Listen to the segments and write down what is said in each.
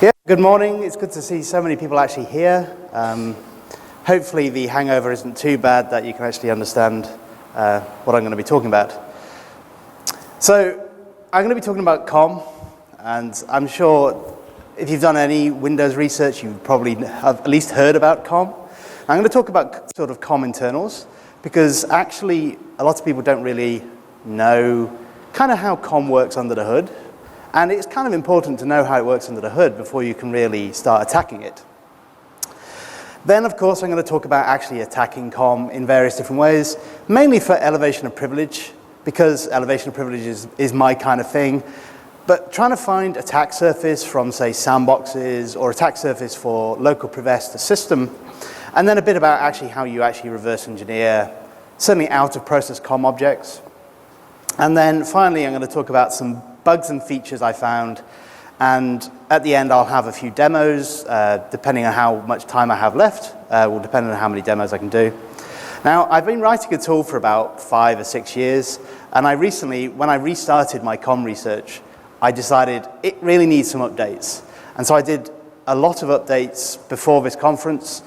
Yeah, good morning. It's good to see so many people actually here. Hopefully the hangover isn't too bad that you can actually understand what I'm going to be talking about. So I'm going to be talking about COM, and I'm sure if you've done any Windows research, you probably have at least heard about COM. I'm going to talk about sort of COM internals, because actually a lot of people don't really know kind of how COM works under the hood. And it's kind of important to know how it works under the hood before you can really start attacking it. Then, of course, I'm going to talk about actually attacking COM in various different ways, mainly for elevation of privilege, because elevation of privilege is my kind of thing. But trying to find attack surface from, say, sandboxes or attack surface for local privest system, and then a bit about actually how you actually reverse engineer, certainly out-of-process COM objects. And then finally, I'm going to talk about some bugs and features I found, and at the end I'll have a few demos, depending on how much time I have left, will depend on how many demos I can do. Now, I've been writing a tool for about 5 or 6 years, and I recently, when I restarted my COM research, I decided it really needs some updates. And so I did a lot of updates before this conference,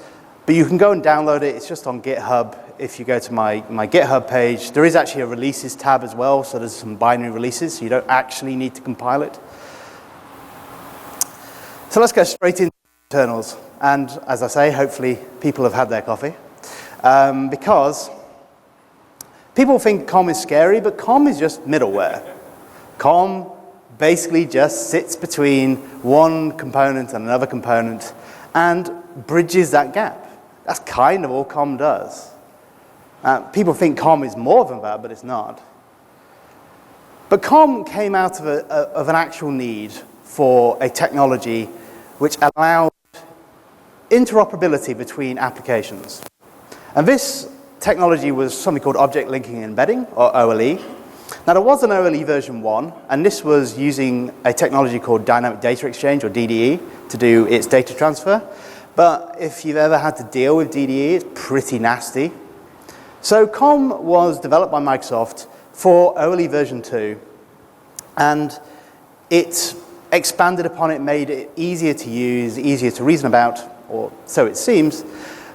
but you can go and download it. It's just on GitHub. If you go to my GitHub page, there is actually a releases tab as well, so there's some binary releases, so you don't actually need to compile it. So let's go straight into internals. And as I say, hopefully people have had their coffee. Because people think COM is scary, but COM is just middleware. COM basically just sits between one component and another component and bridges that gap. That's kind of all COM does. People think COM is more than that, but it's not. But COM came out of an actual need for a technology which allowed interoperability between applications. And this technology was something called Object Linking and Embedding, or OLE. Now, there was an OLE version 1, and this was using a technology called Dynamic Data Exchange, or DDE, to do its data transfer. But if you've ever had to deal with DDE, it's pretty nasty. So COM was developed by Microsoft for OLE version 2, and it expanded upon it, made it easier to use, easier to reason about, or so it seems.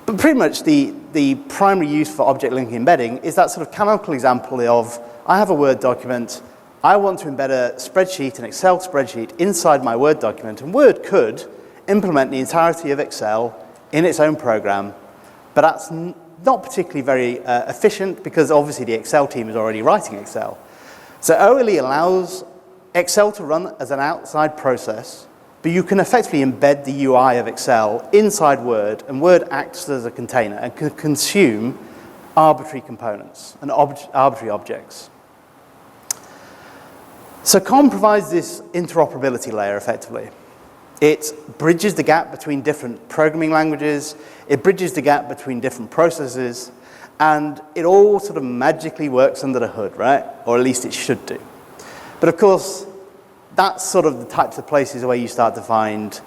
But pretty much the primary use for object linking embedding is that sort of canonical example of, I have a Word document, I want to embed a spreadsheet, an Excel spreadsheet, inside my Word document, and Word could implement the entirety of Excel in its own program, but that's not particularly very efficient, because obviously the Excel team is already writing Excel. So OLE allows Excel to run as an outside process, but you can effectively embed the UI of Excel inside Word, and Word acts as a container and can consume arbitrary components and arbitrary objects. So COM provides this interoperability layer effectively. It bridges the gap between different programming languages, it bridges the gap between different processes, and it all sort of magically works under the hood, right? Or at least it should do. But of course, that's sort of the types of places where you start to find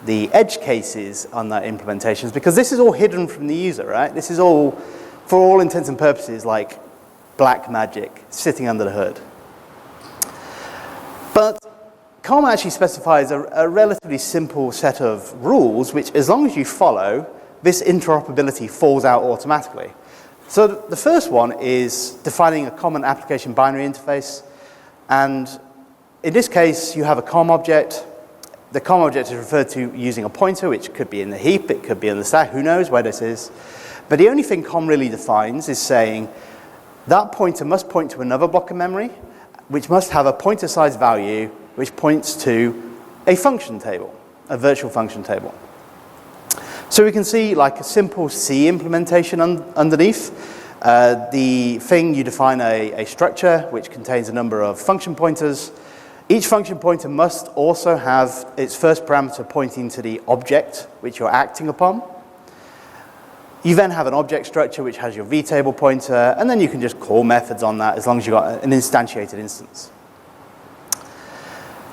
the edge cases on that implementations, because this is all hidden from the user, right? This is all, for all intents and purposes, like black magic sitting under the hood. But COM actually specifies a relatively simple set of rules, which as long as you follow, this interoperability falls out automatically. So the first one is defining a common application binary interface. And in this case, you have a COM object. The COM object is referred to using a pointer, which could be in the heap, it could be in the stack, who knows where this is. But the only thing COM really defines is saying that pointer must point to another block of memory, which must have a pointer size value, which points to a function table, a virtual function table. So we can see like a simple C implementation underneath. The thing, you define a structure which contains a number of function pointers. Each function pointer must also have its first parameter pointing to the object which you're acting upon. You then have an object structure which has your vtable pointer, and then you can just call methods on that as long as you've got an instantiated instance.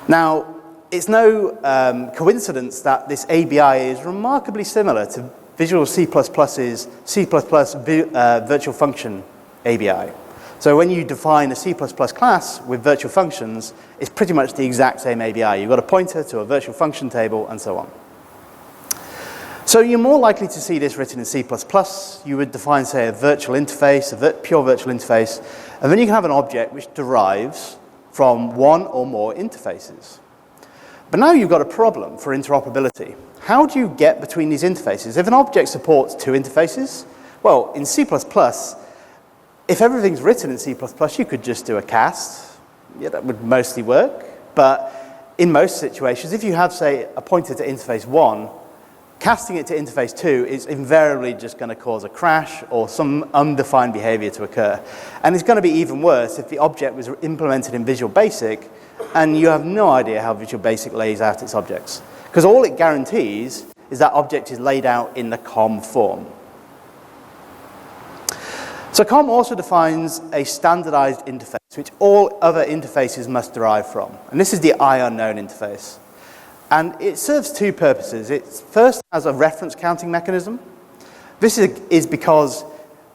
Now, it's no coincidence that this ABI is remarkably similar to Visual C++'s C++ virtual function ABI. So when you define a C++ class with virtual functions, it's pretty much the exact same ABI. You've got a pointer to a virtual function table and so on. So you're more likely to see this written in C++. You would define, say, a virtual interface, a pure virtual interface, and then you can have an object which derives from one or more interfaces. But now you've got a problem for interoperability. How do you get between these interfaces? If an object supports two interfaces, well, in C++, if everything's written in C++, you could just do a cast. Yeah, that would mostly work. But in most situations, if you have, say, a pointer to interface 1, casting it to interface 2 is invariably just going to cause a crash or some undefined behavior to occur. And it's going to be even worse if the object was implemented in Visual Basic and you have no idea how Visual Basic lays out its objects. Because all it guarantees is that object is laid out in the COM form. So COM also defines a standardized interface, which all other interfaces must derive from. And this is the IUnknown interface. And it serves two purposes. It first has a reference counting mechanism. This is because,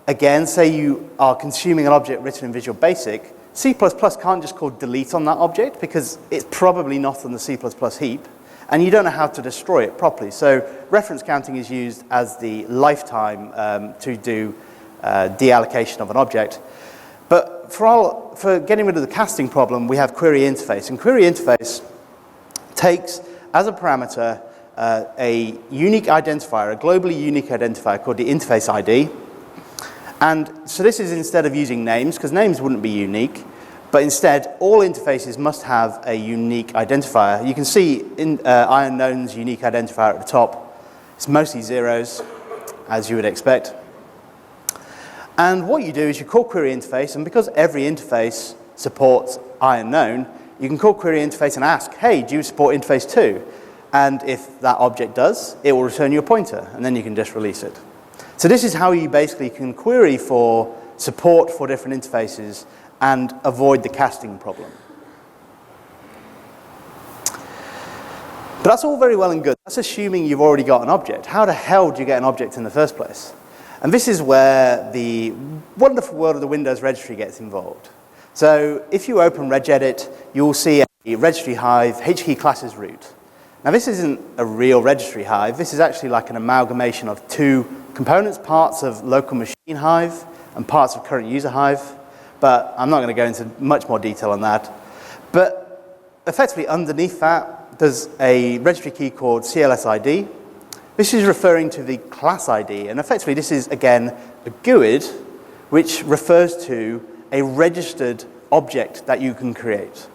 again, say you are consuming an object written in Visual Basic, C++ can't just call delete on that object because it's probably not on the C++ heap, and you don't know how to destroy it properly. So reference counting is used as the lifetime to do deallocation of an object. But for getting rid of the casting problem, we have query interface. And query interface takes as a parameter a unique identifier, a globally unique identifier called the interface ID. And so this is instead of using names, because names wouldn't be unique, but instead all interfaces must have a unique identifier. You can see in IUnknown's unique identifier at the top. It's mostly zeros, as you would expect. And what you do is you call query interface, and because every interface supports IUnknown, you can call query interface and ask, hey, do you support interface 2? And if that object does, it will return you a pointer, and then you can just release it. So this is how you basically can query for support for different interfaces and avoid the casting problem. But that's all very well and good. That's assuming you've already got an object. How the hell do you get an object in the first place? And this is where the wonderful world of the Windows registry gets involved. So if you open regedit, you'll see a registry hive, HKey classes root. Now this isn't a real registry hive. This is actually like an amalgamation of two components, parts of local machine hive and parts of current user hive. But I'm not going to go into much more detail on that. But effectively underneath that, there's a registry key called CLSID. This is referring to the class ID. And effectively this is, again, a GUID, which refers to a registered object that you can create.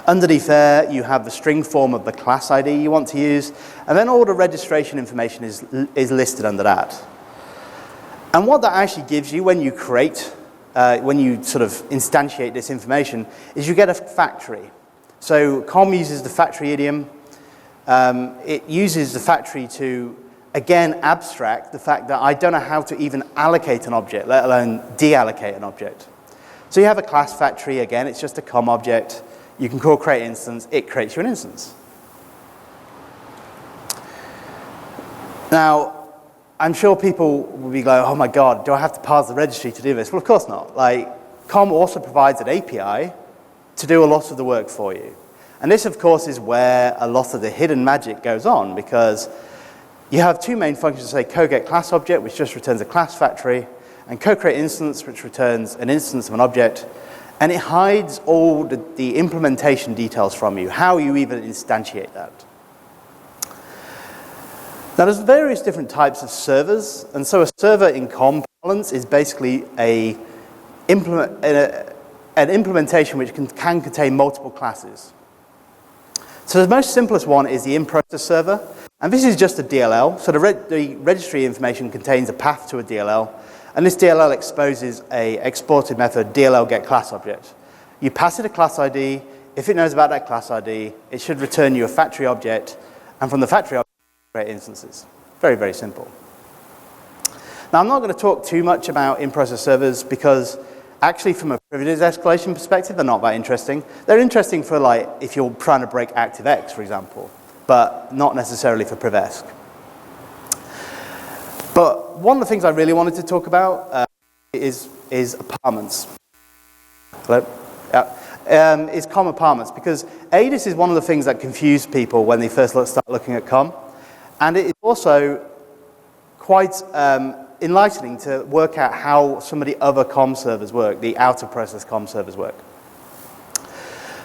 Underneath there, you have the string form of the class ID you want to use, and then all the registration information is listed under that. And what that actually gives you when you create, when you sort of instantiate this information, is you get a factory. So COM uses the factory idiom. It uses the factory to, again, abstract the fact that I don't know how to even allocate an object, let alone deallocate an object. So you have a class factory, again, it's just a COM object. You can call create instance, it creates you an instance. Now, I'm sure people will be like, oh my God, do I have to parse the registry to do this? Well, of course not. Like, COM also provides an API to do a lot of the work for you. And this, of course, is where a lot of the hidden magic goes on, because you have two main functions, say co-get class object, which just returns a class factory, and co-create instance, which returns an instance of an object. And it hides all the implementation details from you, how you even instantiate that. Now, there's various different types of servers, and so a server in COM parlance is basically an implementation which can contain multiple classes. So the most simplest one is the in-process server, and this is just a DLL. So the registry information contains a path to a DLL, and this DLL exposes an exported method, DLL get class object. You pass it a class ID. If it knows about that class ID, it should return you a factory object, and from the factory object, create instances. Very, very simple. Now, I'm not going to talk too much about in-process servers because actually, from a privilege escalation perspective, they're not that interesting. They're interesting for, like, if you're trying to break ActiveX, for example, but not necessarily for PrivEsc. But one of the things I really wanted to talk about is apartments. Hello? Yeah. Is COM apartments, because this is one of the things that confuse people when they first start looking at COM. And it is also quite enlightening to work out how some of the other COM servers work, the out-of-process COM servers work.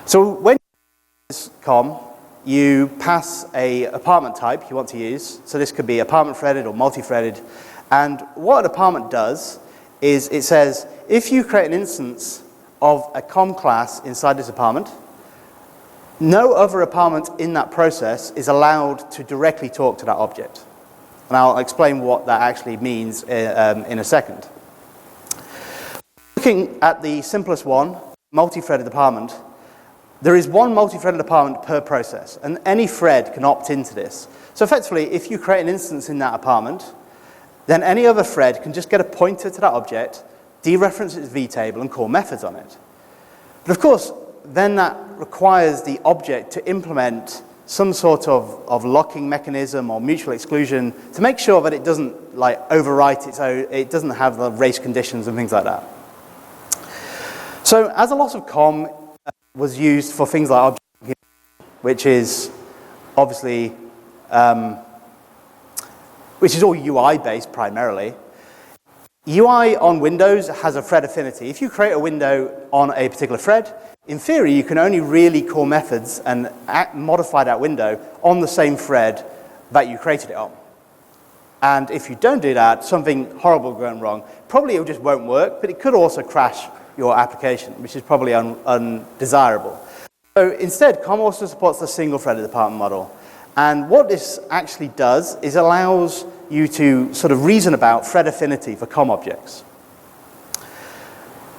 So when you use COM, you pass a apartment type you want to use. So this could be apartment threaded or multi-threaded. And what an apartment does is it says, if you create an instance of a COM class inside this apartment, no other apartment in that process is allowed to directly talk to that object. And I'll explain what that actually means in a second. Looking at the simplest one, multi-threaded apartment, there is one multi-threaded apartment per process, and any thread can opt into this. So effectively, if you create an instance in that apartment, then any other thread can just get a pointer to that object, dereference its vtable, and call methods on it. But of course, then that requires the object to implement some sort of locking mechanism or mutual exclusion to make sure that it doesn't overwrite its own, it doesn't have the race conditions and things like that. So as a lot of COM was used for things like object computing, which is obviously, which is all UI based primarily. UI on Windows has a thread affinity. If you create a window on a particular thread, in theory, you can only really call methods and modify that window on the same thread that you created it on. And if you don't do that, something horrible going wrong. Probably it just won't work, but it could also crash your application, which is probably undesirable. So instead, COM also supports the single-threaded apartment model. And what this actually does is allows you to sort of reason about thread affinity for COM objects.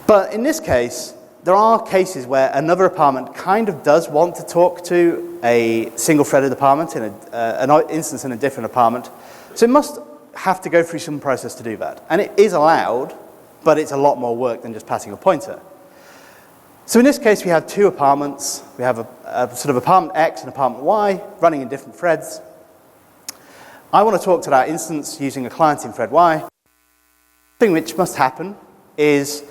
But in this case, there are cases where another apartment kind of does want to talk to a single-threaded apartment in an instance in a different apartment. So it must have to go through some process to do that. And it is allowed, but it's a lot more work than just passing a pointer. So in this case, we have two apartments. We have a sort of apartment X and apartment Y running in different threads. I want to talk to that instance using a client in thread Y. The thing which must happen is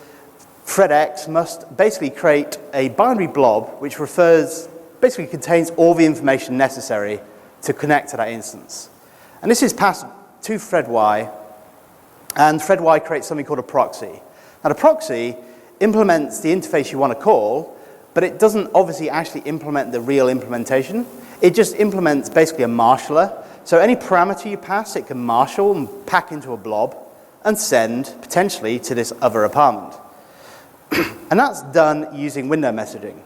thread X must basically create a binary blob which basically contains all the information necessary to connect to that instance. And this is passed to thread Y, and thread Y creates something called a proxy. Now the proxy implements the interface you want to call, but it doesn't obviously actually implement the real implementation. It just implements basically a marshaller. So any parameter you pass, it can marshal and pack into a blob and send potentially to this other apartment. And that's done using window messaging.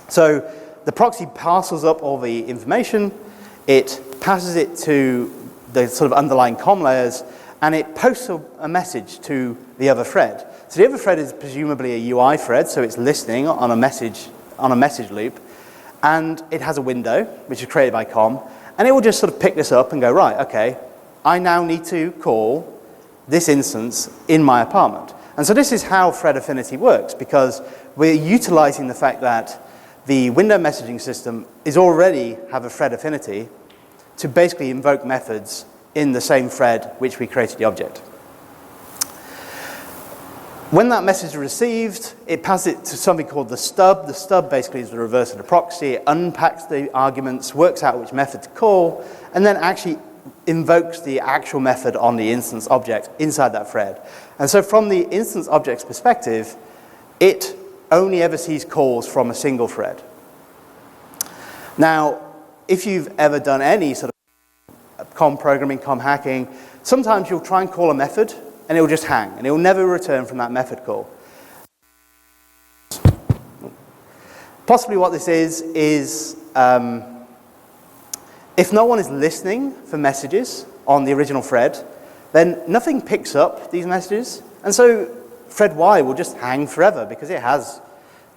So the proxy parcels up all the information, it passes it to the sort of underlying COM layers, and it posts a message to the other thread. So the other thread is presumably a UI thread, so it's listening on a message loop, and it has a window, which is created by COM, and it will just sort of pick this up and go, right, okay, I now need to call this instance in my apartment. And so this is how thread affinity works, because we're utilizing the fact that the window messaging system is already have a thread affinity to basically invoke methods in the same thread which we created the object. When that message is received, it passes it to something called the stub. The stub basically is the reverse of the proxy. It unpacks the arguments, works out which method to call, and then actually invokes the actual method on the instance object inside that thread. And so from the instance object's perspective, it only ever sees calls from a single thread. Now, if you've ever done any sort of COM programming, COM hacking, sometimes you'll try and call a method, and it will just hang, and it will never return from that method call. Possibly what this is if no one is listening for messages on the original thread, then nothing picks up these messages, and so thread Y will just hang forever because it has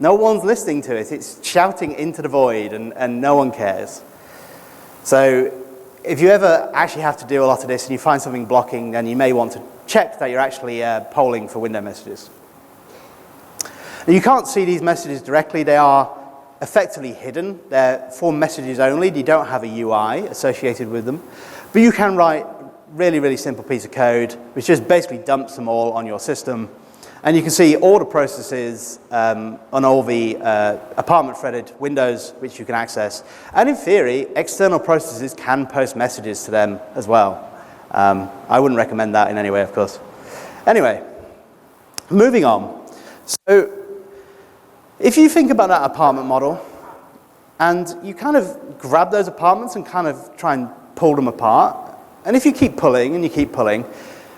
no one's listening to it. It's shouting into the void, and no one cares. So if you ever actually have to do a lot of this and you find something blocking, then you may want to check that you're actually polling for window messages. Now, you can't see these messages directly. They are effectively hidden. They're for messages only. You don't have a UI associated with them. But you can write really, really simple piece of code, which just basically dumps them all on your system. And you can see all the processes on all the apartment-threaded windows which you can access. And in theory, external processes can post messages to them as well. I wouldn't recommend that in any way, of course. Anyway, moving on. So if you think about that apartment model, and you kind of grab those apartments and kind of try and pull them apart, and if you keep pulling and you keep pulling,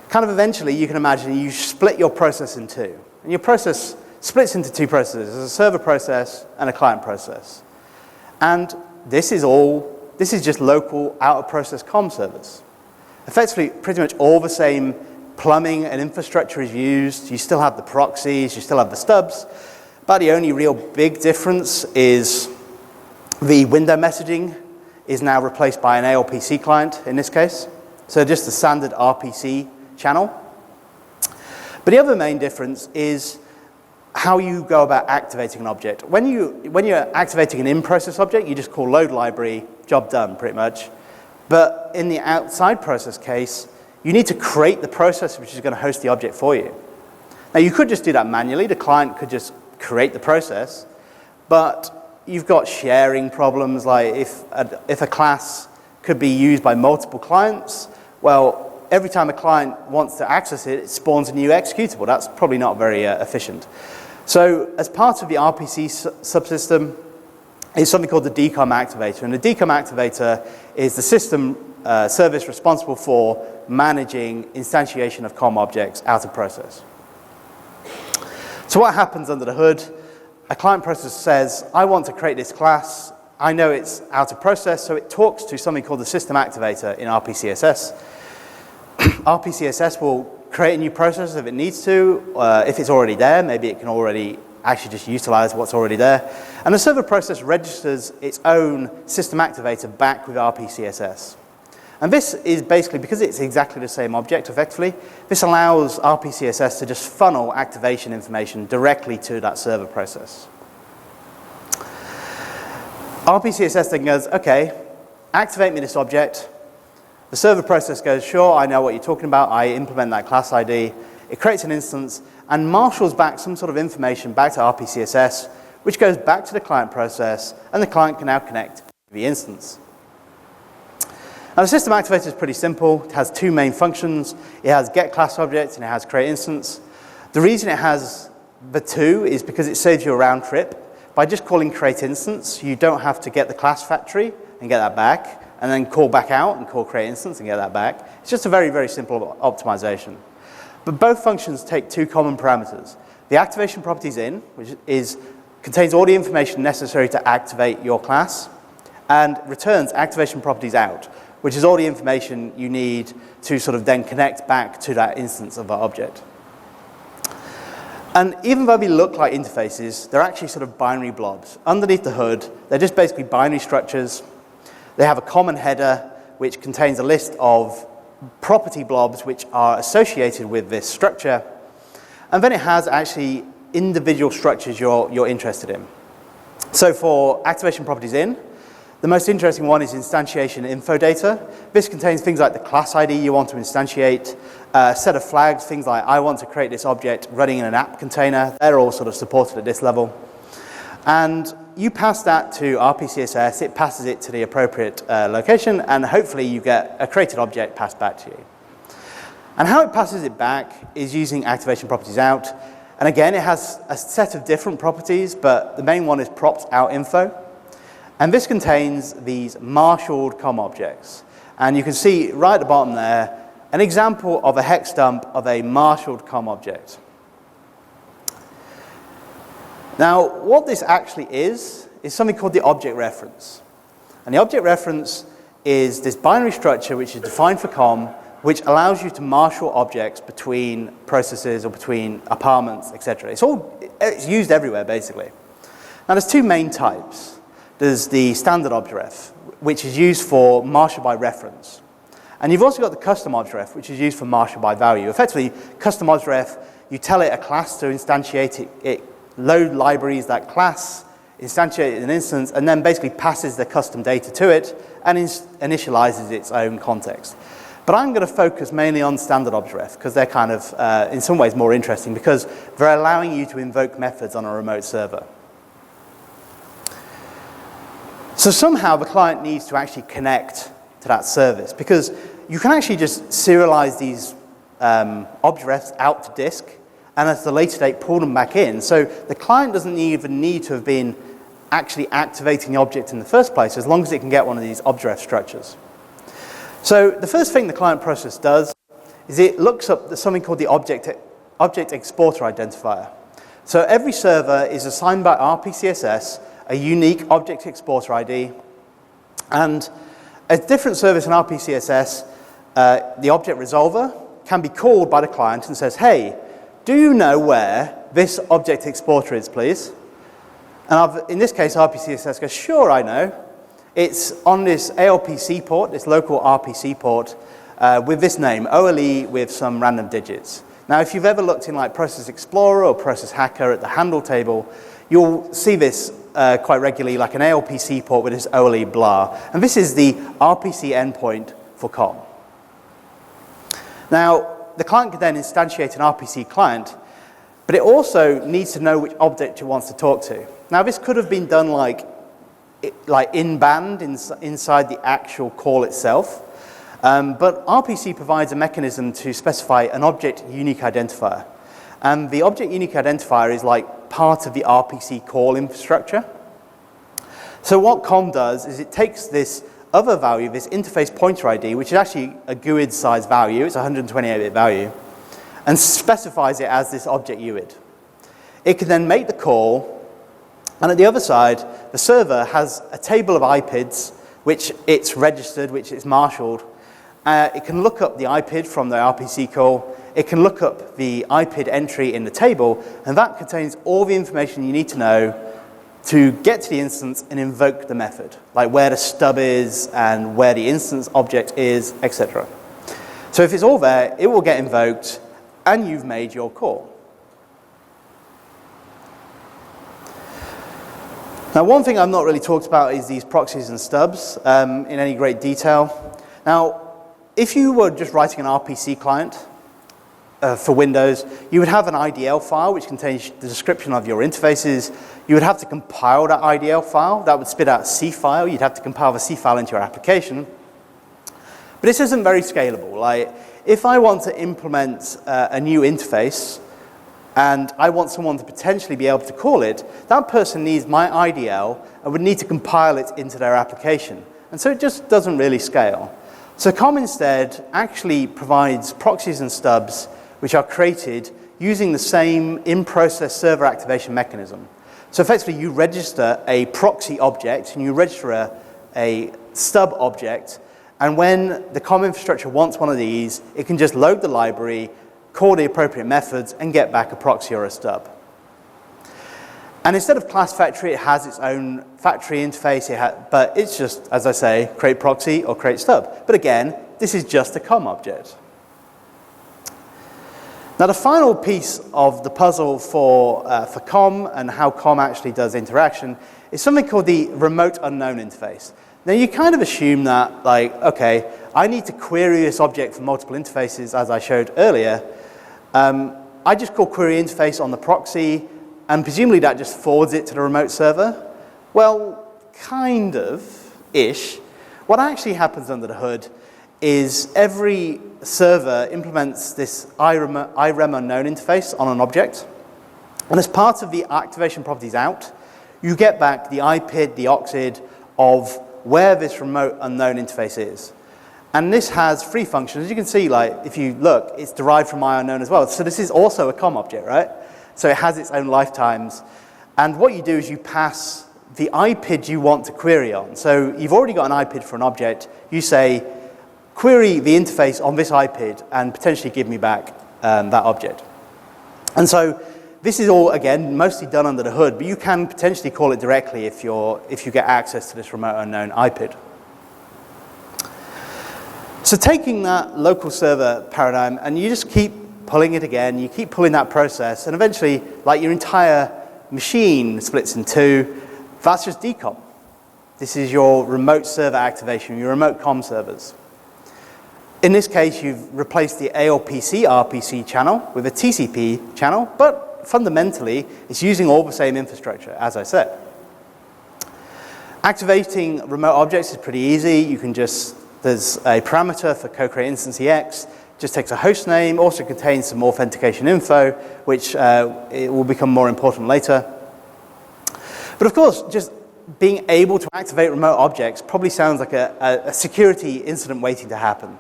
kind of eventually you can imagine you split your process in two. And your process splits into two processes, a server process and a client process. And this is just local out-of-process comm servers. Effectively, pretty much all the same plumbing and infrastructure is used. You still have the proxies, you still have the stubs, but the only real big difference is the window messaging is now replaced by an ALPC client in this case. So just the standard RPC channel. But the other main difference is how you go about activating an object. When you're activating an in-process object, you just call load library, job done, pretty much. But in the outside process case, you need to create the process which is going to host the object for you. Now, you could just do that manually. The client could just create the process. But you've got sharing problems, like if a class could be used by multiple clients, well, every time a client wants to access it, it spawns a new executable. That's probably not very efficient. So as part of the RPC subsystem, is something called the DCOM activator. And the DCOM activator is the system service responsible for managing instantiation of COM objects out of process. So what happens under the hood? A client process says, I want to create this class. I know it's out of process, so it talks to something called the system activator in RPCSS. RPCSS will create a new process if it needs to. If it's already there, maybe it can already actually just utilize what's already there. And the server process registers its own system activator back with RPCSS. And this is basically, because it's exactly the same object effectively, this allows RPCSS to just funnel activation information directly to that server process. RPCSS then goes, okay, activate me this object. The server process goes, sure, I know what you're talking about. I implement that class ID. It creates an instance and marshals back some sort of information back to RPCSS, which goes back to the client process, and the client can now connect to the instance. Now, the system activator is pretty simple. It has two main functions. It has get class object and it has create instance. The reason it has the two is because it saves you a round trip. By just calling create instance, you don't have to get the class factory and get that back, and then call back out and call create instance and get that back. It's just a very, very simple optimization. But both functions take two common parameters. The activation properties in, which contains all the information necessary to activate your class, and returns activation properties out, which is all the information you need to sort of then connect back to that instance of our object. And even though they look like interfaces, they're actually sort of binary blobs. Underneath the hood, they're just basically binary structures. They have a common header, which contains a list of property blobs which are associated with this structure. And then it has actually individual structures you're interested in. So for activation properties in, the most interesting one is instantiation info data. This contains things like the class ID you want to instantiate, a set of flags, things like I want to create this object running in an app container. They're all sort of supported at this level. And you pass that to RPCSS, it passes it to the appropriate location, and hopefully you get a created object passed back to you. And how it passes it back is using activation properties out. And again, it has a set of different properties, but the main one is props out info. And this contains these marshaled COM objects. And you can see right at the bottom there, an example of a hex dump of a marshaled COM object. Now, what this actually is something called the object reference. And the object reference is this binary structure which is defined for COM, which allows you to marshal objects between processes or between apartments, etc. It's used everywhere, basically. Now, there's two main types. There's the standard object ref, which is used for marshal by reference. And you've also got the custom object ref, which is used for marshal by value. Effectively, custom object ref, you tell it a class to instantiate it load libraries that class, instantiate an instance, and then basically passes the custom data to it and initializes its own context. But I'm going to focus mainly on standard object because they're kind of, in some ways, more interesting because they're allowing you to invoke methods on a remote server. So somehow the client needs to actually connect to that service because you can actually just serialize these objects out to disk and at the later date pull them back in. So the client doesn't even need to have been actually activating the object in the first place as long as it can get one of these object structures. So the first thing the client process does is it looks up something called the object exporter identifier. So every server is assigned by RPCSS a unique object exporter ID, and a different service in RPCSS, the object resolver, can be called by the client and says, hey, do you know where this object exporter is, please? And in this case, RPCSS goes, sure, I know. It's on this ALPC port, this local RPC port, with this name, OLE with some random digits. Now, if you've ever looked in like Process Explorer or Process Hacker at the handle table, you'll see this quite regularly, like an ALPC port with this OLE blah. And this is the RPC endpoint for COM. Now, the client can then instantiate an RPC client, but it also needs to know which object it wants to talk to. Now, this could have been done like in-band inside the actual call itself, but RPC provides a mechanism to specify an object unique identifier. And the object unique identifier is like part of the RPC call infrastructure. So what COM does is it takes this other value, this interface pointer ID, which is actually a GUID size value, it's a 128-bit value, and specifies it as this object UID. It can then make the call, and at the other side, the server has a table of IPIDs, which it's registered, which it's marshaled. It can look up the IPID from the RPC call. It can look up the IPID entry in the table, and that contains all the information you need to know to get to the instance and invoke the method, like where the stub is and where the instance object is, etc. So if it's all there, it will get invoked, and you've made your call. Now, one thing I've not really talked about is these proxies and stubs in any great detail. Now, if you were just writing an RPC client for Windows, you would have an IDL file which contains the description of your interfaces. You would have to compile that IDL file. That would spit out a C file. You'd have to compile the C file into your application. But this isn't very scalable. Like, if I want to implement a new interface and I want someone to potentially be able to call it, that person needs my IDL and would need to compile it into their application. And so it just doesn't really scale. So COM instead actually provides proxies and stubs which are created using the same in-process server activation mechanism. So effectively, you register a proxy object and you register a stub object, and when the COM infrastructure wants one of these, it can just load the library, call the appropriate methods, and get back a proxy or a stub. And instead of class factory, it has its own factory interface, but it's just, as I say, create proxy or create stub. But again, this is just a COM object. Now, the final piece of the puzzle for COM and how COM actually does interaction is something called the remote unknown interface. Now, you kind of assume that, like, okay, I need to query this object from multiple interfaces, as I showed earlier. I just call query interface on the proxy, and presumably that just forwards it to the remote server. Well, kind of-ish. What actually happens under the hood is every server implements this IREM unknown interface on an object. And as part of the activation properties out, you get back the IPID, the OXID of where this remote unknown interface is. And this has three functions. As you can see, like, if you look, it's derived from IUnknown as well. So this is also a COM object, right? So it has its own lifetimes. And what you do is you pass the IPID you want to query on. So you've already got an IPID for an object. You say, query the interface on this IPID and potentially give me back that object. And so this is all, again, mostly done under the hood, but you can potentially call it directly if you get access to this remote unknown IPID. So taking that local server paradigm, and you just keep pulling it again, you keep pulling that process, and eventually, like, your entire machine splits in two. That's just DCOM. This is your remote server activation, your remote COM servers. In this case, you've replaced the ALPC RPC channel with a TCP channel, but fundamentally, it's using all the same infrastructure, as I said. Activating remote objects is pretty easy. You can just, there's a parameter for co-create instance EX, just takes a host name, also contains some authentication info, which it will become more important later. But of course, just being able to activate remote objects probably sounds like a security incident waiting to happen.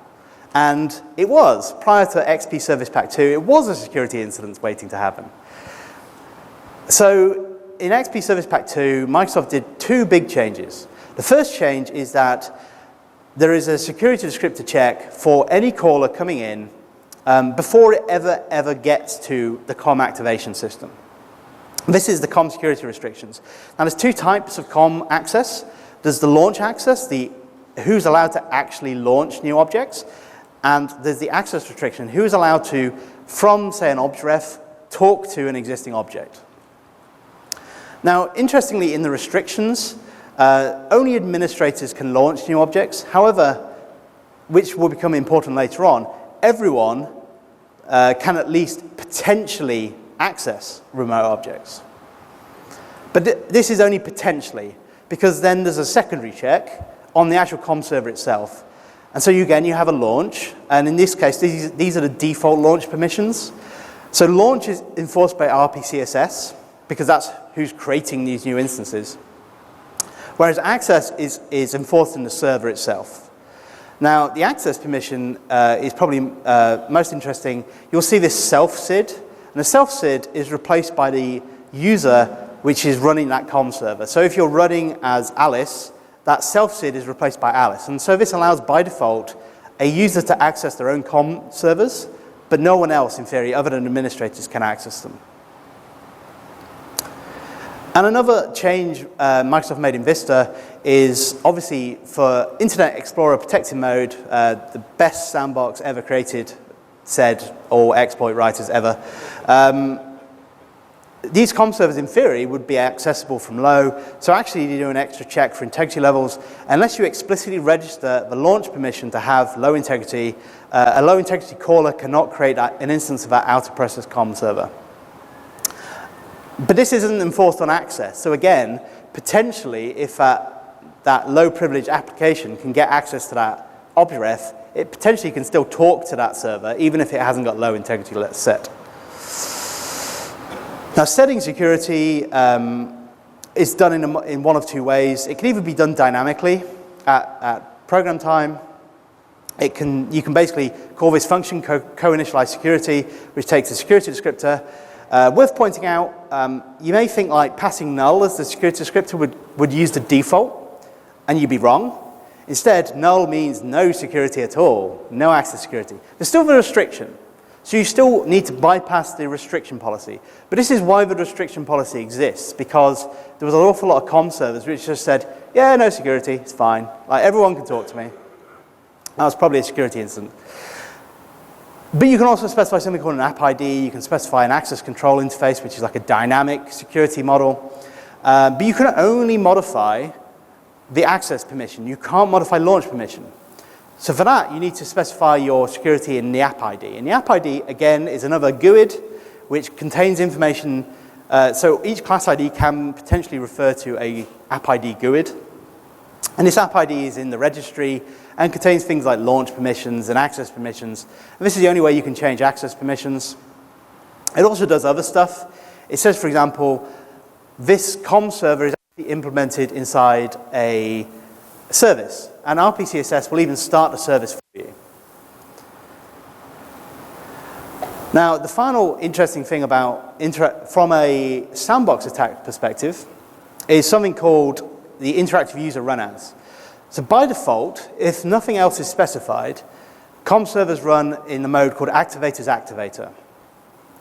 And it was. Prior to XP Service Pack 2, it was a security incident waiting to happen. So in XP Service Pack 2, Microsoft did two big changes. The first change is that there is a security descriptor check for any caller coming in before it ever gets to the COM activation system. This is the COM security restrictions. Now there's two types of COM access. There's the launch access, who's allowed to actually launch new objects, and there's the access restriction, who's allowed to, from say an objref, talk to an existing object. Now interestingly, in the restrictions, only administrators can launch new objects. However, which will become important later on, everyone can at least potentially access remote objects. But this is only potentially, because then there's a secondary check on the actual COM server itself. And so you have a launch, and in this case, these are the default launch permissions. So launch is enforced by RPCSS, because that's who's creating these new instances. Whereas access is enforced in the server itself. Now, the access permission is probably most interesting. You'll see this self-SID, and the self-SID is replaced by the user which is running that COM server. So if you're running as Alice, that self-SID is replaced by Alice. And so this allows, by default, a user to access their own COM servers, but no one else, in theory, other than administrators, can access them. And another change Microsoft made in Vista is, obviously, for Internet Explorer protected mode, the best sandbox ever created, said all exploit writers ever. These COM servers, in theory, would be accessible from low. So actually, you do an extra check for integrity levels. Unless you explicitly register the launch permission to have low integrity, a low integrity caller cannot create an instance of that out-of-process COM server. But this isn't enforced on access. So again, potentially, if that low privilege application can get access to that objref, it potentially can still talk to that server, even if it hasn't got low integrity set. Now, setting security is done in one of two ways. It can either be done dynamically at program time. You can basically call this function co-initialize security, which takes a security descriptor. Worth pointing out, you may think like passing null as the security descriptor would use the default, and you'd be wrong. Instead, null means no security at all, no access security. There's still the restriction. So you still need to bypass the restriction policy. But this is why the restriction policy exists, because there was an awful lot of COM servers which just said, yeah, no security, it's fine. Like, everyone can talk to me. That was probably a security incident. But you can also specify something called an app ID. You can specify an access control interface, which is like a dynamic security model. But you can only modify the access permission. You can't modify launch permission. So for that, you need to specify your security in the app ID. And the app ID, again, is another GUID, which contains information. So each class ID can potentially refer to a app ID GUID. And this app ID is in the registry and contains things like launch permissions and access permissions. And this is the only way you can change access permissions. It also does other stuff. It says, for example, this COM server is actually implemented inside a service. And RPCSS will even start the service for you. Now, the final interesting thing about from a sandbox attack perspective is something called the interactive user run as. So by default, if nothing else is specified, COM servers run in the mode called activator's activator.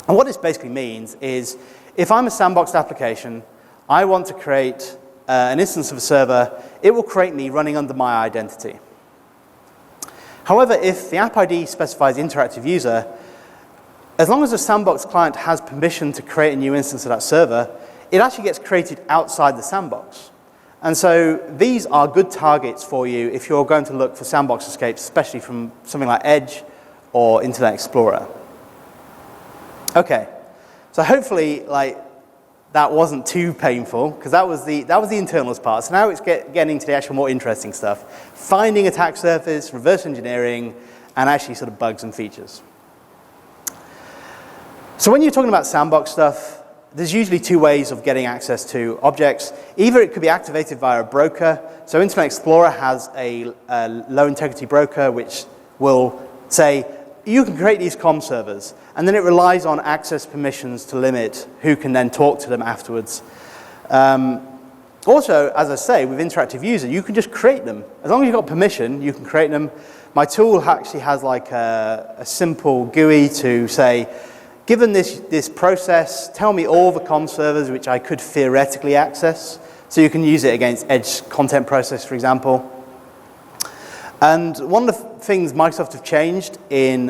And what this basically means is, if I'm a sandboxed application, I want to create an instance of a server, it will create me running under my identity. However, if the app ID specifies interactive user, as long as the sandbox client has permission to create a new instance of that server, it actually gets created outside the sandbox. And so these are good targets for you if you're going to look for sandbox escapes, especially from something like Edge or Internet Explorer. Okay, so hopefully that wasn't too painful, because that was the internals part. So now it's getting to the actual more interesting stuff. Finding attack surface, reverse engineering, and actually sort of bugs and features. So when you're talking about sandbox stuff, there's usually two ways of getting access to objects. Either it could be activated via a broker. So Internet Explorer has a low integrity broker which will say, you can create these comm servers, and then it relies on access permissions to limit who can then talk to them afterwards. Also, as I say, with Interactive User, you can just create them. As long as you've got permission, you can create them. My tool actually has like a simple GUI to say, given this process, tell me all the comm servers which I could theoretically access. So you can use it against Edge content process, for example. And one of the things Microsoft have changed in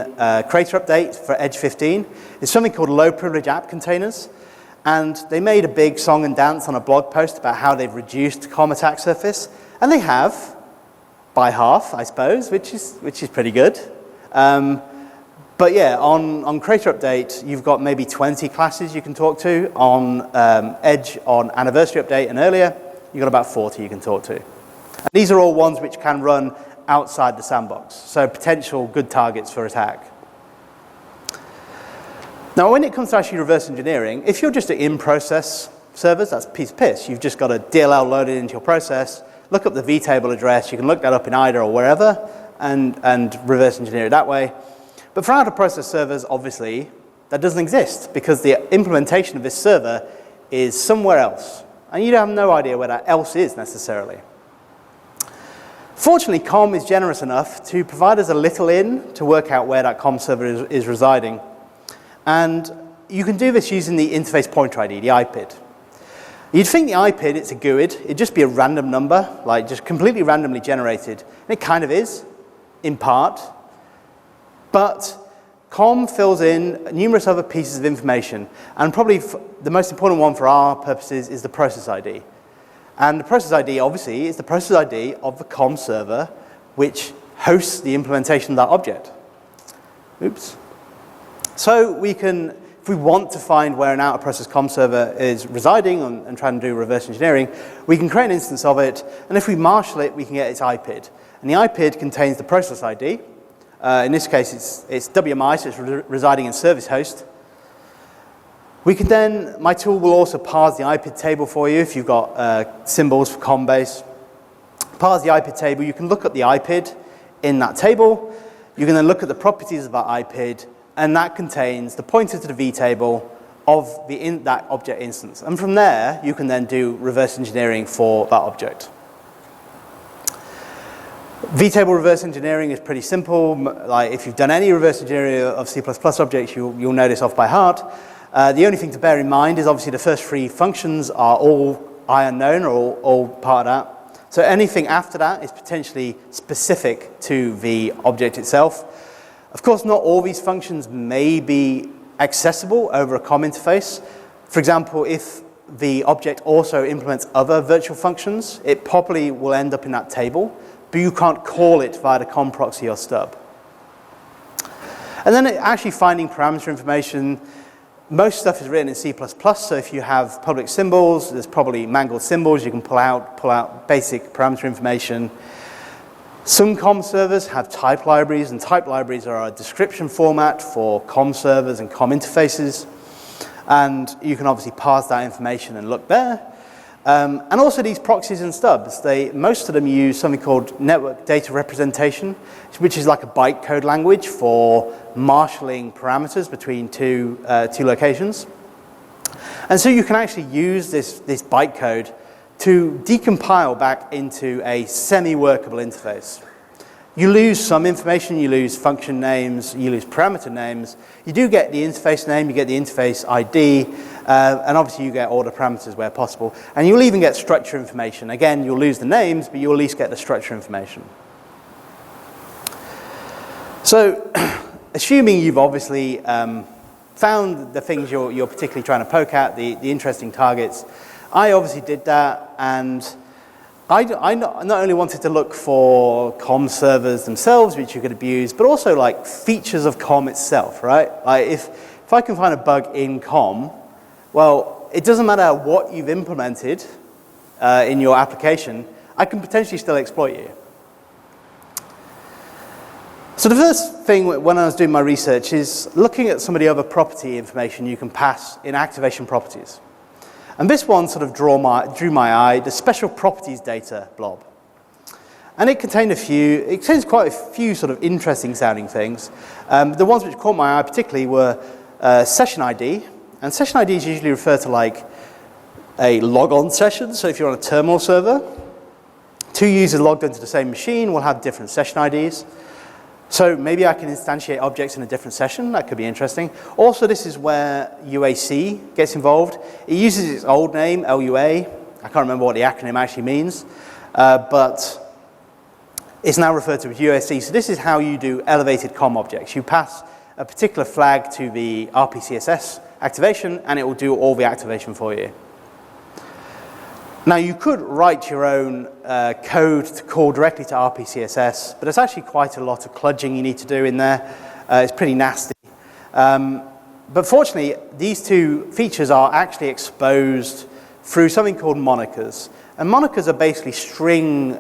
Creator Update for Edge 15 is something called low privilege app containers. And they made a big song and dance on a blog post about how they've reduced comm attack surface. And they have, by half, I suppose, which is pretty good. But yeah, on Creator Update, you've got maybe 20 classes you can talk to. On Edge, on Anniversary Update and earlier, you've got about 40 you can talk to. And these are all ones which can run outside the sandbox, so potential good targets for attack. Now, when it comes to actually reverse engineering, if you're just at in-process servers, that's a piece of piss. You've just got a DLL loaded into your process, look up the vtable address, you can look that up in IDA or wherever, and reverse engineer it that way. But for out-of-process servers, obviously, that doesn't exist, because the implementation of this server is somewhere else. And you have no idea where that else is, necessarily. Fortunately, COM is generous enough to provide us a little in to work out where that COM server is residing. And you can do this using the interface pointer ID, the IPID. You'd think the IPID, it's a GUID, it'd just be a random number, like just completely randomly generated. And it kind of is, in part. But COM fills in numerous other pieces of information. And probably the most important one for our purposes is the process ID. And the process ID, obviously, is the process ID of the COM server which hosts the implementation of that object. Oops. So we can, if we want to find where an out-of-process COM server is residing and try and do reverse engineering, we can create an instance of it, and if we marshal it, we can get its IPID. And the IPID contains the process ID. In this case, it's WMI, so it's residing in service host. We can then, my tool will also parse the IPID table for you if you've got symbols for COM base. Parse the IPID table, you can look at the IPID in that table. You can then look at the properties of that IPID, and that contains the pointer to the vtable of that object instance. And from there, you can then do reverse engineering for that object. vtable reverse engineering is pretty simple. Like if you've done any reverse engineering of C++ objects, you'll know this off by heart. The only thing to bear in mind is obviously the first three functions are all IUnknown, or all part of that. So anything after that is potentially specific to the object itself. Of course, not all these functions may be accessible over a COM interface. For example, if the object also implements other virtual functions, it probably will end up in that table, but you can't call it via the COM proxy or stub. And then actually finding parameter information. Most stuff is written in C++, so if you have public symbols, there's probably mangled symbols you can pull out basic parameter information. Some COM servers have type libraries, and type libraries are a description format for COM servers and COM interfaces. And you can obviously parse that information and look there. And also these proxies and stubs, most of them use something called network data representation, which is like a bytecode language for marshalling parameters between two locations. And so you can actually use this bytecode to decompile back into a semi-workable interface. You lose some information, you lose function names, you lose parameter names. You do get the interface name, you get the interface ID, and obviously you get all the parameters where possible. And you'll even get structure information. Again, you'll lose the names, but you'll at least get the structure information. So, assuming you've obviously found the things you're particularly trying to poke at, the interesting targets, I obviously did that, and I not only wanted to look for COM servers themselves, which you could abuse, but also like features of COM itself, right? Like if I can find a bug in COM, well, it doesn't matter what you've implemented in your application, I can potentially still exploit you. So the first thing when I was doing my research is looking at some of the other property information you can pass in activation properties. And this one sort of drew my eye, the special properties data blob. And it contains quite a few sort of interesting sounding things. The ones which caught my eye particularly were session ID. And session IDs usually refer to like a logon session. So if you're on a terminal server, two users logged into the same machine will have different session IDs. So maybe I can instantiate objects in a different session. That could be interesting. Also, this is where UAC gets involved. It uses its old name, LUA. I can't remember what the acronym actually means. But it's now referred to as UAC. So this is how you do elevated COM objects. You pass a particular flag to the RPCSS activation, and it will do all the activation for you. Now, you could write your own code to call directly to RPCSS, but it's actually quite a lot of kludging you need to do in there. It's pretty nasty. But fortunately, these two features are actually exposed through something called monikers. And monikers are basically string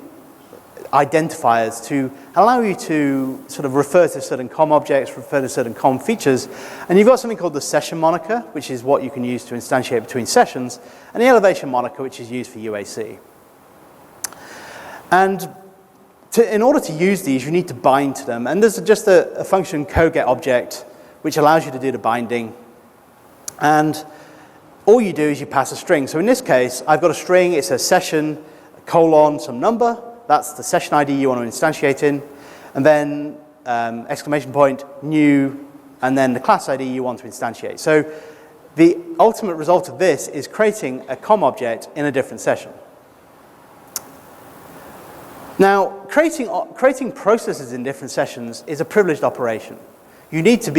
identifiers to allow you to sort of refer to certain COM objects, refer to certain COM features. And you've got something called the session moniker, which is what you can use to instantiate between sessions, and the elevation moniker, which is used for UAC. And in order to use these, you need to bind to them. And there's just a function coget object, which allows you to do the binding. And all you do is you pass a string. So in this case, I've got a string. It says session, colon, some number. That's the session ID you want to instantiate in. And then exclamation point, new, and then the class ID you want to instantiate. So the ultimate result of this is creating a COM object in a different session. Now, creating processes in different sessions is a privileged operation. You need to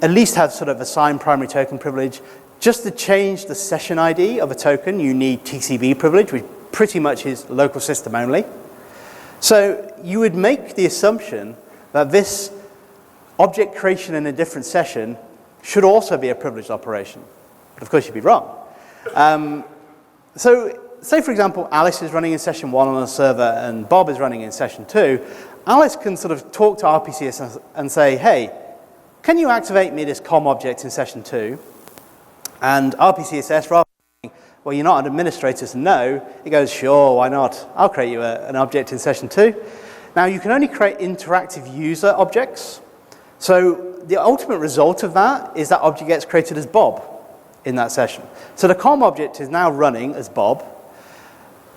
at least have sort of assigned primary token privilege. Just to change the session ID of a token, you need TCB privilege, which pretty much is local system only. So you would make the assumption that this object creation in a different session should also be a privileged operation. But of course, you'd be wrong. So say, for example, Alice is running in session 1 on a server and Bob is running in session 2. Alice can sort of talk to RPCSS and say, hey, can you activate me this COM object in session 2? And RPCSS, rather than saying, well, you're not an administrator, so no, he goes, sure, why not? I'll create you an object in session 2. Now, you can only create interactive user objects. So the ultimate result of that is that object gets created as Bob in that session. So the COM object is now running as Bob.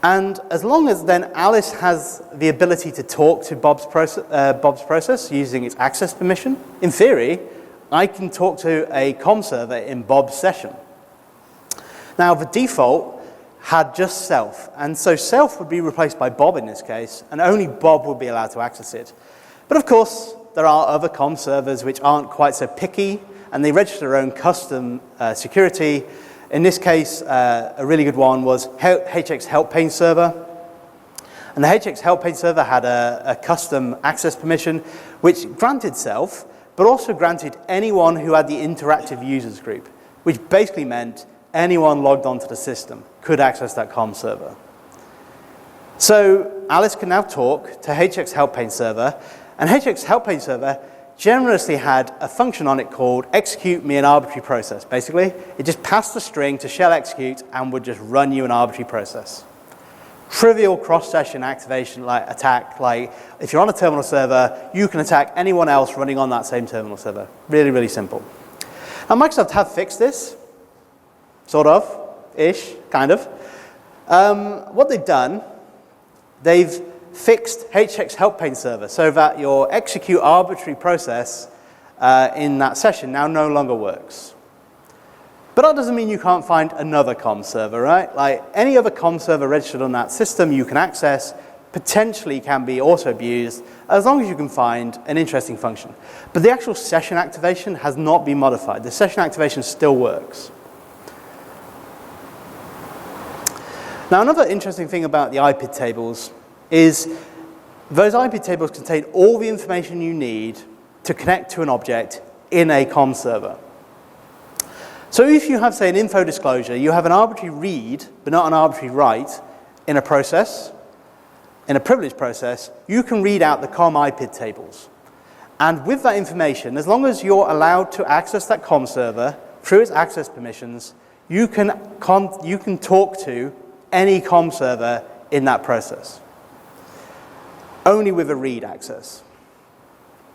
And as long as then Alice has the ability to talk to Bob's process using its access permission, in theory, I can talk to a COM server in Bob's session. Now, the default had just self, and so self would be replaced by Bob in this case, and only Bob would be allowed to access it. But of course, there are other COM servers which aren't quite so picky, and they register their own custom security. In this case, a really good one was HX Help Pane server. And the HX Help Pane server had a custom access permission, which granted self, but also granted anyone who had the interactive users group, which basically meant anyone logged onto the system could access that COM server. So Alice can now talk to HX Help Pane server, and HX Help Pane server generously had a function on it called execute me an arbitrary process. Basically, it just passed the string to shell execute and would just run you an arbitrary process. Trivial cross-session activation attack, like if you're on a terminal server, you can attack anyone else running on that same terminal server. Really, really simple. Now, Microsoft have fixed this, sort of, ish, kind of. What they've done, they've fixed HX Help Pane server so that your execute arbitrary process in that session now no longer works. But that doesn't mean you can't find another COM server, right? Like any other COM server registered on that system you can access, potentially can be also abused, as long as you can find an interesting function. But the actual session activation has not been modified. The session activation still works. Now, another interesting thing about the IPID tables is those IPID tables contain all the information you need to connect to an object in a COM server. So if you have, say, an info disclosure, you have an arbitrary read, but not an arbitrary write, in a process, in a privileged process, you can read out the COM IPID tables. And with that information, as long as you're allowed to access that COM server through its access permissions, you can talk to any COM server in that process, only with a read access.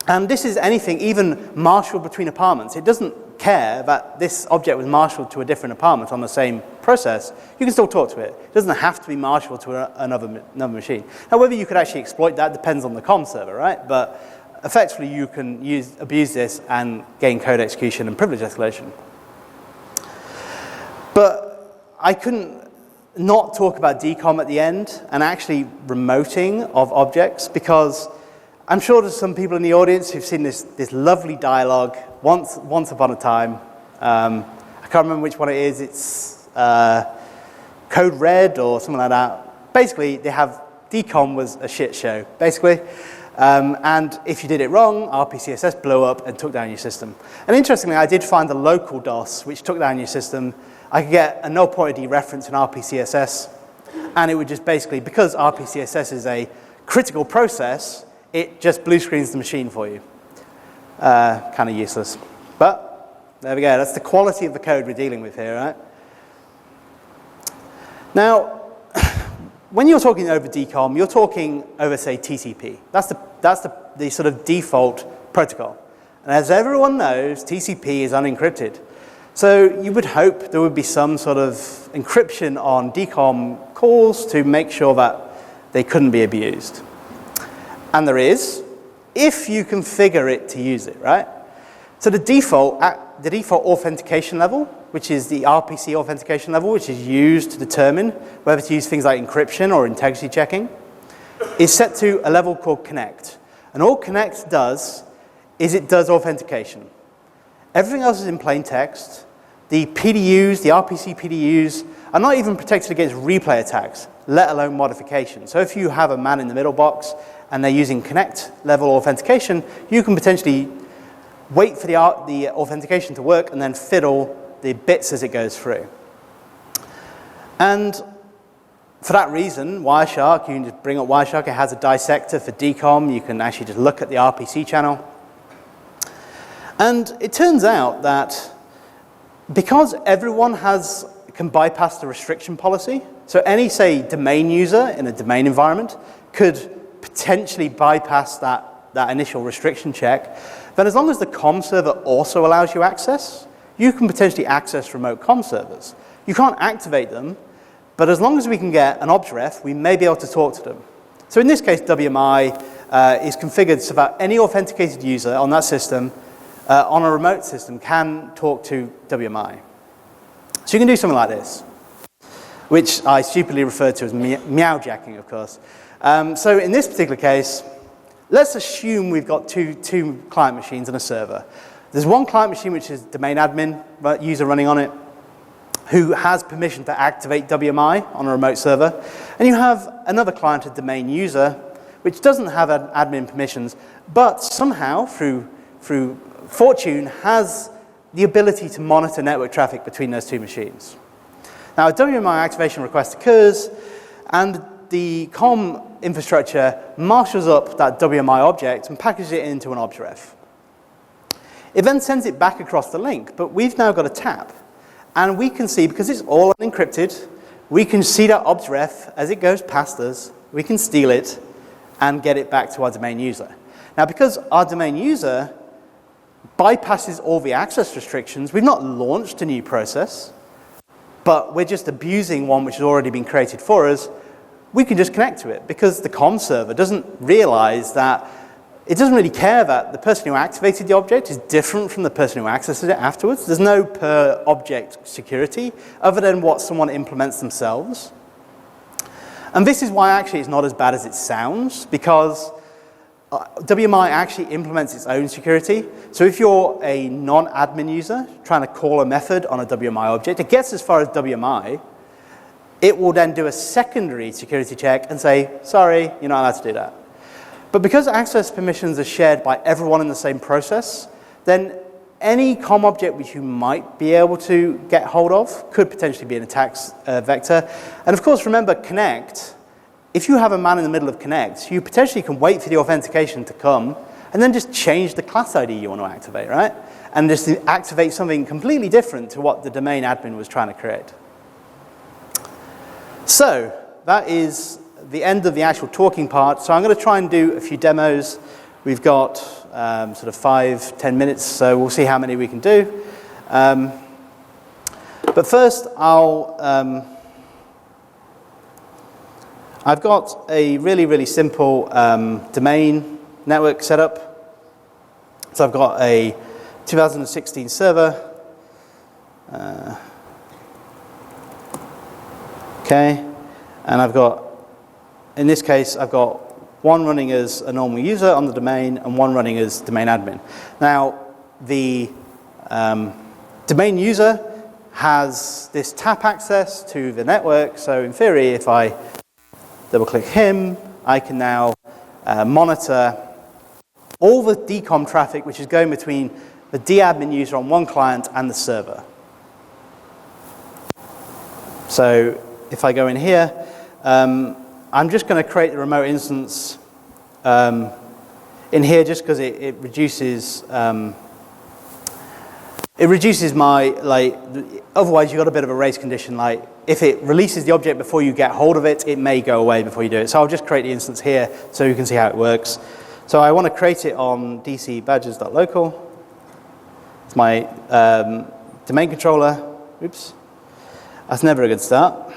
And this is anything, even marshaled between apartments. It doesn't care that this object was marshaled to a different apartment on the same process. You can still talk to it. It doesn't have to be marshaled to another machine. Now, whether you could actually exploit that depends on the COM server, right? But effectively, you can abuse this and gain code execution and privilege escalation. But I couldn't not talk about DCOM at the end and actually remoting of objects, because I'm sure there's some people in the audience who've seen this lovely dialogue once upon a time. I can't remember which one it is. It's Code Red or something like that. Basically, they have DCOM was a shit show, basically. And if you did it wrong, RPCSS blew up and took down your system. And interestingly, I did find the local DOS, which took down your system. I could get a null pointer dereference in RPCSS, and it would just basically, because RPCSS is a critical process, it just blue screens the machine for you. Kind of useless. But there we go. That's the quality of the code we're dealing with here, right? Now, when you're talking over DCOM, you're talking over, say, TCP. That's the sort of default protocol. And as everyone knows, TCP is unencrypted. So you would hope there would be some sort of encryption on DCOM calls to make sure that they couldn't be abused. And there is, if you configure it to use it, right? So the default authentication level, which is the RPC authentication level, which is used to determine whether to use things like encryption or integrity checking, is set to a level called connect. And all connect does is it does authentication. Everything else is in plain text. The PDUs, the RPC PDUs, are not even protected against replay attacks, let alone modification. So if you have a man-in-the-middle box and they're using connect level authentication, you can potentially wait for the authentication to work and then fiddle the bits as it goes through. And for that reason, Wireshark, you can just bring up Wireshark. It has a dissector for DCOM. You can actually just look at the RPC channel. And it turns out that because everyone can bypass the restriction policy, so any, say, domain user in a domain environment could potentially bypass that initial restriction check, then as long as the COM server also allows you access, you can potentially access remote COM servers. You can't activate them, but as long as we can get an objdref, we may be able to talk to them. So in this case, WMI is configured so that any authenticated user on that system, on a remote system, can talk to WMI. So you can do something like this, which I stupidly referred to as meow-jacking, of course. So in this particular case, let's assume we've got two client machines and a server. There's one client machine, which is domain admin user running on it, who has permission to activate WMI on a remote server. And you have another client, a domain user, which doesn't have admin permissions, but somehow, through fortune, has the ability to monitor network traffic between those two machines. Now, a WMI activation request occurs, and the COM infrastructure marshals up that WMI object and packages it into an objdref. It then sends it back across the link, but we've now got a tap. And we can see, because it's all unencrypted, we can see that objdref as it goes past us, we can steal it and get it back to our domain user. Now, because our domain user bypasses all the access restrictions, we've not launched a new process, but we're just abusing one which has already been created for us. We can just connect to it, because the COM server doesn't realize that it doesn't really care that the person who activated the object is different from the person who accesses it afterwards. There's no per object security other than what someone implements themselves. And this is why actually it's not as bad as it sounds, because WMI actually implements its own security. So if you're a non-admin user trying to call a method on a WMI object, it gets as far as WMI. it will then do a secondary security check and say, sorry, you're not allowed to do that. But because access permissions are shared by everyone in the same process, then any COM object which you might be able to get hold of could potentially be an attack vector. And of course, remember, connect. If you have a man in the middle of connect, you potentially can wait for the authentication to come and then just change the class ID you want to activate, right? And just activate something completely different to what the domain admin was trying to create. So that is the end of the actual talking part. So I'm going to try and do a few demos. We've got sort of 5-10 minutes, so we'll see how many we can do. But first, I've got a really, really simple domain network setup. So I've got a 2016 server. Okay, and I've got, in this case, I've got one running as a normal user on the domain and one running as domain admin. Now, the domain user has this tap access to the network, so in theory, if I double-click him, I can now monitor all the DCOM traffic which is going between the admin user on one client and the server. So if I go in here, I'm just going to create the remote instance in here just because it reduces my, like, otherwise you've got a bit of a race condition, like if it releases the object before you get hold of it, it may go away before you do it. So I'll just create the instance here so you can see how it works. So I want to create it on dc-badges.local. It's my domain controller. Oops. That's never a good start.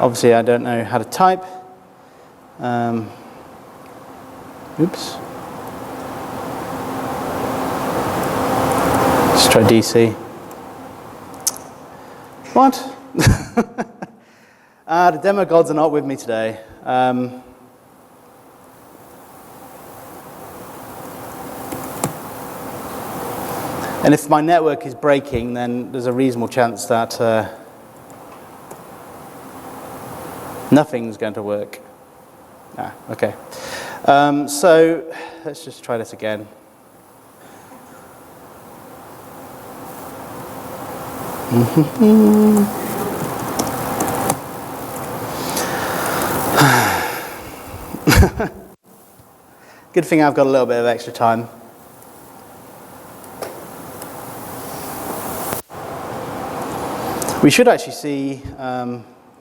Obviously, I don't know how to type. Oops. Let's try DC. What? The demo gods are not with me today. And if my network is breaking, then there's a reasonable chance that nothing's going to work. Okay. So let's just try this again. Good thing I've got a little bit of extra time. We should actually see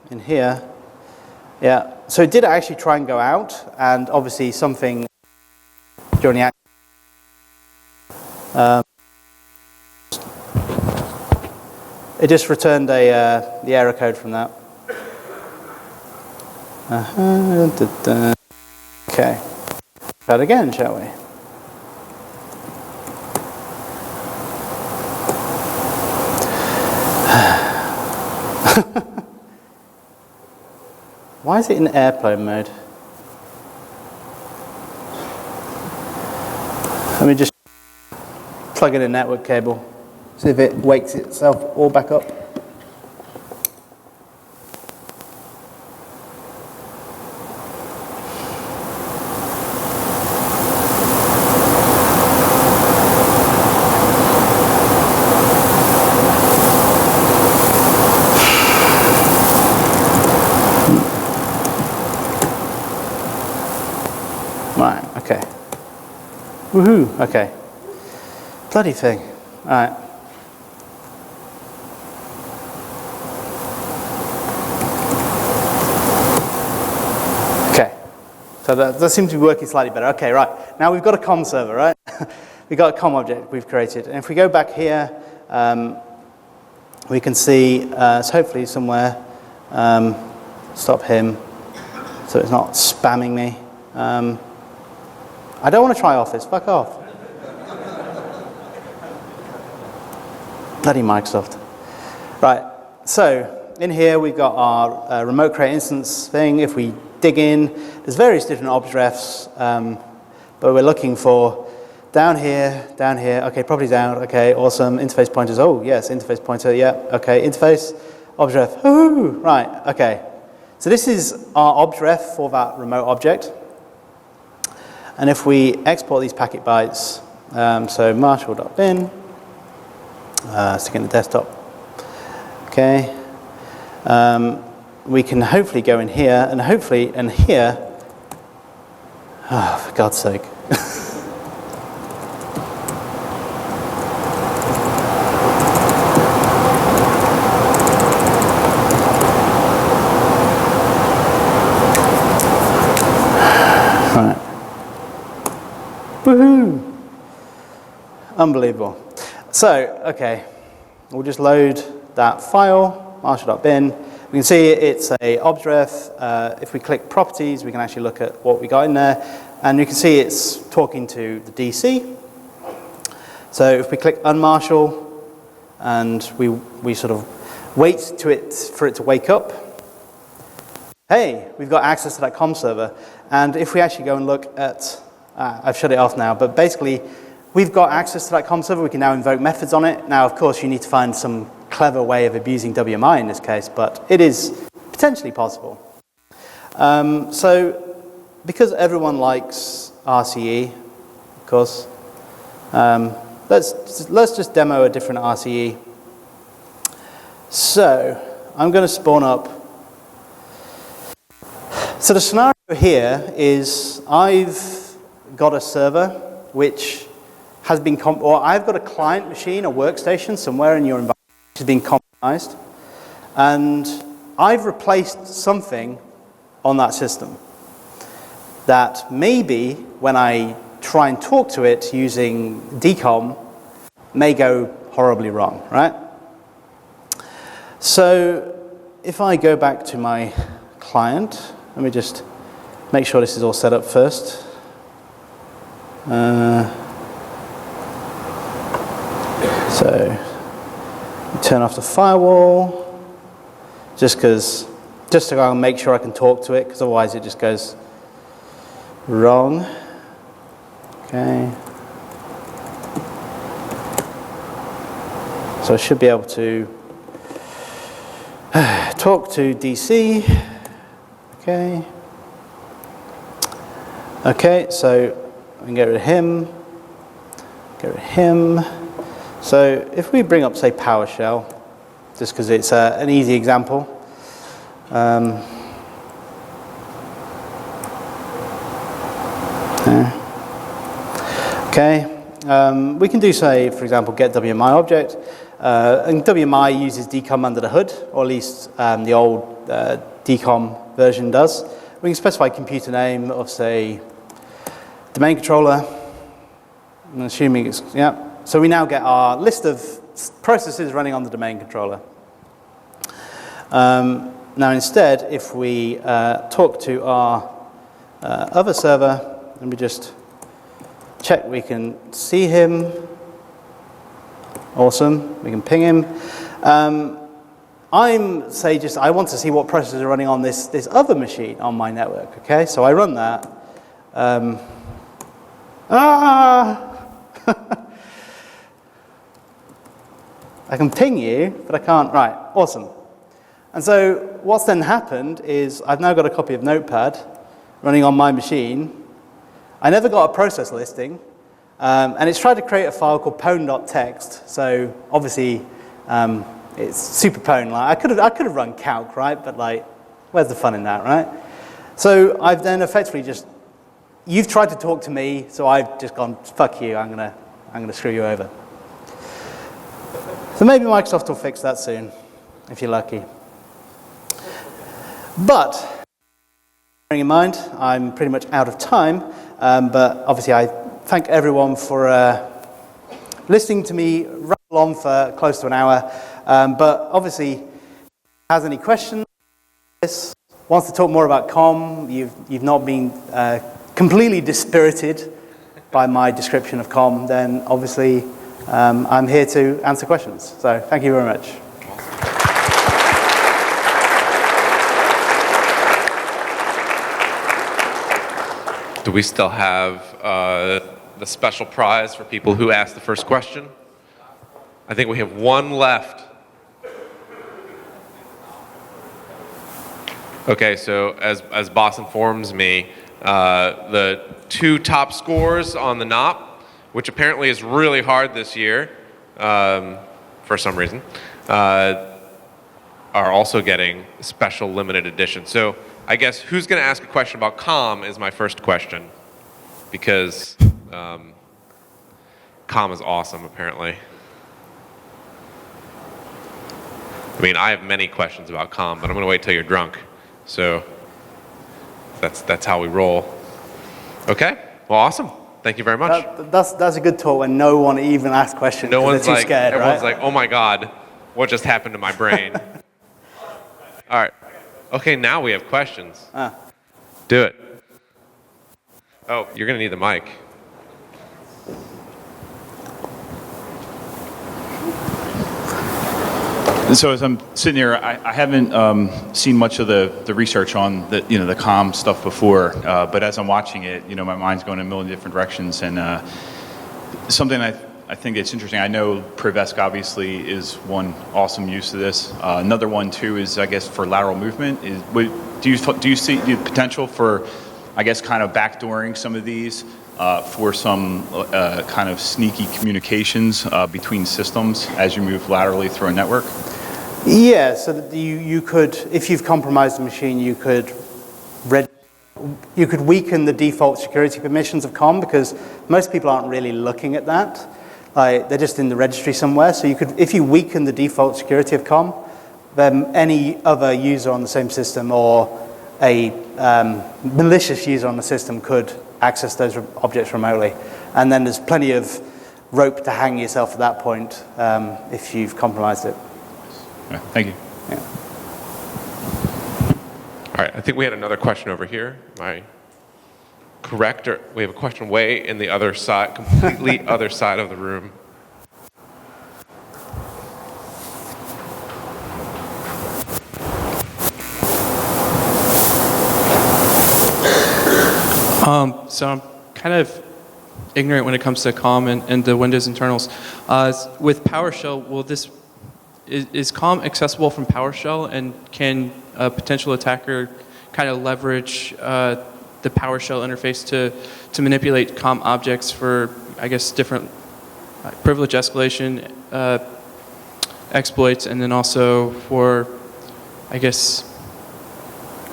in here, yeah, so it did actually try and go out, and obviously something during the it just returned the error code from that. Okay, try it again, shall we? Why is it in airplane mode? Let me just plug in a network cable, see if it wakes itself all back up. Right, okay. Woohoo, okay. Bloody thing. All right. Okay. So that seems to be working slightly better. Okay, right. Now we've got a COM server, right? We've got a COM object we've created. And if we go back here, we can see, it's hopefully somewhere, stop him, so it's not spamming me. I don't want to try Office, fuck off. Bloody Microsoft. Right, so in here we've got our remote create instance thing. If we dig in, there's various different objects, but we're looking for down here, okay, properties down, okay, awesome, interface pointers, oh yes, interface pointer, yeah, okay, interface, object, ooh, right, okay. So this is our object for that remote object. And if we export these packet bytes, so marshall.bin, stick it in the desktop, okay, we can hopefully go in here, and hopefully in here, oh, for God's sake. Woohoo! Unbelievable. So, okay, we'll just load that file, marshall.bin. We can see it's a object. If we click properties, we can actually look at what we got in there. And you can see it's talking to the DC. So if we click unmarshal, and we sort of wait for it to wake up, hey, we've got access to that comm server. And if we actually go and look at I've shut it off now, but basically, we've got access to that comm server. We can now invoke methods on it. Now, of course, you need to find some clever way of abusing WMI in this case, but it is potentially possible. So, because everyone likes RCE, of course, let's just demo a different RCE. So, I'm going to spawn up. So the scenario here is I've got a server which has been, or I've got a client machine, a workstation somewhere in your environment which has been compromised, and I've replaced something on that system that maybe when I try and talk to it using DCOM may go horribly wrong, right? So if I go back to my client, let me just make sure this is all set up first. So turn off the firewall, just so I can make sure I can talk to it, because otherwise it just goes wrong. Okay. So I should be able to talk to DC. Okay. Okay, so we can get rid of him, get rid of him. So if we bring up, say, PowerShell, just because it's an easy example. Okay, we can do, say, for example, get WMI object. And WMI uses DCOM under the hood, or at least the old DCOM version does. We can specify computer name of, say, domain controller. I'm assuming it's, yeah. So we now get our list of processes running on the domain controller. Now instead, if we talk to our other server, and we just check we can see him. Awesome, we can ping him. I want to see what processes are running on this other machine on my network, okay? So I run that. I can ping you, but I can't, right, awesome. And so what's then happened is I've now got a copy of Notepad running on my machine. I never got a process listing, and it's tried to create a file called pwn.txt. So obviously, it's super pwn. Like I could have run calc, right? But like, where's the fun in that, right? So I've then effectively you've tried to talk to me, so I've just gone, fuck you. I'm gonna screw you over. So maybe Microsoft will fix that soon, if you're lucky. But bearing in mind, I'm pretty much out of time. But obviously, I thank everyone for listening to me rattle on for close to an hour. But obviously, if anyone has any questions, wants to talk more about COM, you've not been completely dispirited by my description of COM, then obviously I'm here to answer questions. So thank you very much. Do we still have the special prize for people who asked the first question? I think we have one left. Okay, so as boss informs me, the 2 top scores on the NOP, which apparently is really hard this year, for some reason, are also getting special limited edition. So I guess who's going to ask a question about COM is my first question, because COM is awesome, apparently. I mean, I have many questions about COM, but I'm going to wait till you're drunk. So that's how we roll. Okay, well, awesome. Thank you very much. That's a good talk when no one even asks questions. No one's they're too like, scared, everyone's right? like, oh my God, what just happened to my brain? All right. Okay, now we have questions. Do it. Oh, you're going to need the mic. So as I'm sitting here, I haven't seen much of the research on the COM stuff before, but as I'm watching it, my mind's going in a million different directions, and something I think it's interesting. I know Privesc obviously is one awesome use of this. Another one too is, I guess, for lateral movement. Do you see the potential for, I guess, kind of backdooring some of these for some kind of sneaky communications between systems as you move laterally through a network? Yeah, so that you could, if you've compromised the machine, you could weaken the default security permissions of COM, because most people aren't really looking at that. They're just in the registry somewhere. So if you weaken the default security of COM, then any other user on the same system or a malicious user on the system could access those objects remotely. And then there's plenty of rope to hang yourself at that point if you've compromised it. Okay, thank you. Yeah. All right, I think we had another question over here. Am I correct? Or we have a question way in the other side, completely other side of the room. So I'm kind of ignorant when it comes to COM and the Windows internals. With PowerShell, is COM accessible from PowerShell, and can a potential attacker kind of leverage the PowerShell interface to manipulate COM objects for, I guess, different privilege escalation exploits, and then also for, I guess,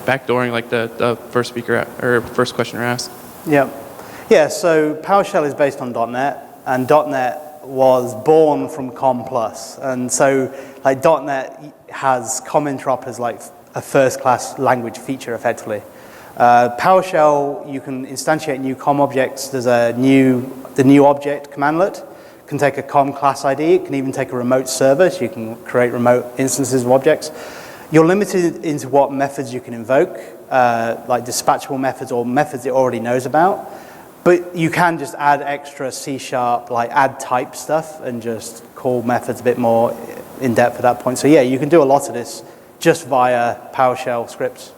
backdooring, like the first speaker or first questioner asked? Yeah, so PowerShell is based on .NET, and .NET was born from COM+. And so like .NET has COM interop as like a first-class language feature, effectively. PowerShell, you can instantiate new COM objects. There's the new object commandlet can take a COM class ID. It can even take a remote server, so you can create remote instances of objects. You're limited into what methods you can invoke, like dispatchable methods or methods it already knows about. But you can just add extra C#, like add type stuff, and just call methods a bit more in depth at that point. So yeah, you can do a lot of this just via PowerShell scripts.